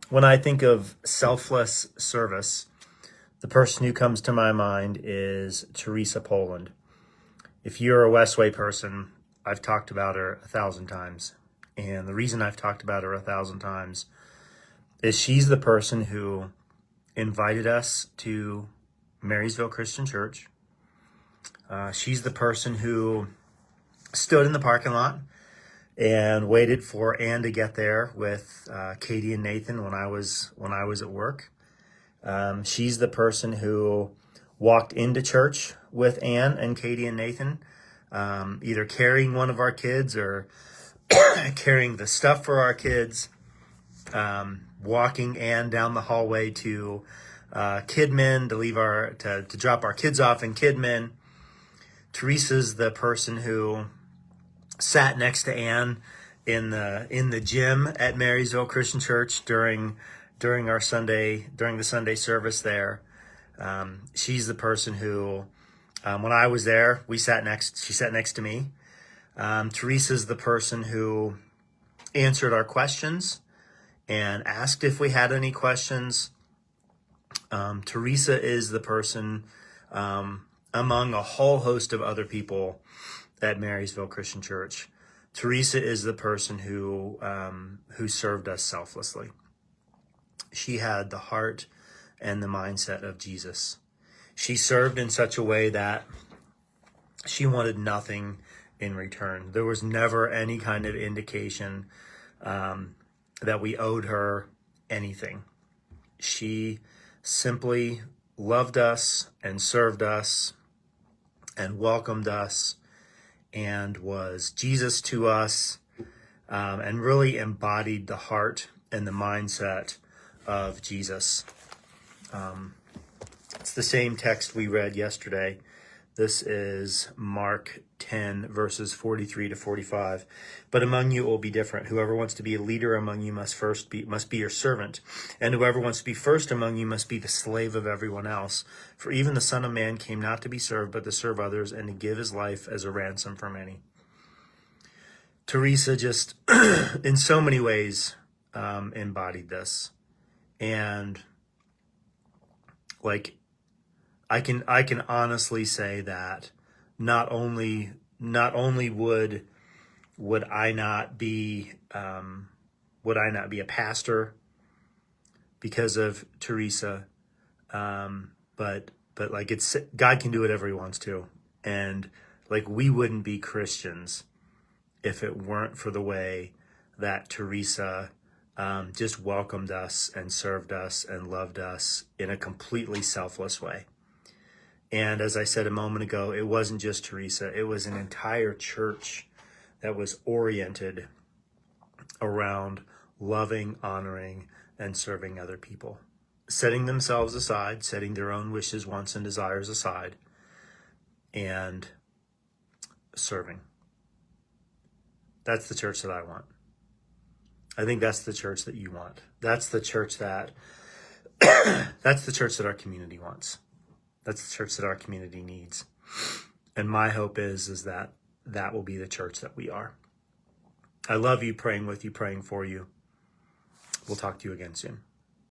When I think of selfless service, the person who comes to my mind is Teresa Poland. If you're a WestWay person, I've talked about her 1,000 times. And the reason I've talked about her 1,000 times is she's the person who invited us to Marysville Christian Church. She's the person who stood in the parking lot and waited for Ann to get there with Katie and Nathan when I was at work. She's the person who walked into church with Ann and Katie and Nathan, either carrying one of our kids or carrying the stuff for our kids, walking Ann down the hallway to Kidmin to drop our kids off in Kidmin. Teresa's the person who sat next to Ann in the gym at Marysville Christian Church during the Sunday service there. She's the person who, when I was there, she sat next to me. Teresa's the person who answered our questions and asked if we had any questions. Teresa is the person, among a whole host of other people at Marysville Christian Church. Teresa is the person who served us selflessly. She had the heart and the mindset of Jesus. She served in such a way that she wanted nothing in return. There was never any kind of indication that we owed her anything. She simply loved us and served us and welcomed us and was Jesus to us, and really embodied the heart and the mindset of Jesus. It's the same text we read yesterday. This is Mark 10, verses 43 to 45. But among you it will be different. Whoever wants to be a leader among you must be your servant. And whoever wants to be first among you must be the slave of everyone else. For even the Son of Man came not to be served, but to serve others and to give his life as a ransom for many. Teresa just, in so many ways, embodied this. And I can honestly say that not only would I not be a pastor because of Teresa, but God can do whatever he wants to, and we wouldn't be Christians if it weren't for the way that Teresa just welcomed us and served us and loved us in a completely selfless way. And as I said a moment ago, it wasn't just Teresa. It was an entire church that was oriented around loving, honoring, and serving other people, setting themselves aside, setting their own wishes, wants, and desires aside, and serving. That's the church that I want. I think that's the church that you want. That's the church that our community wants. That's the church that our community needs. And my hope is that will be the church that we are. I love you, praying with you, praying for you. We'll talk to you again soon.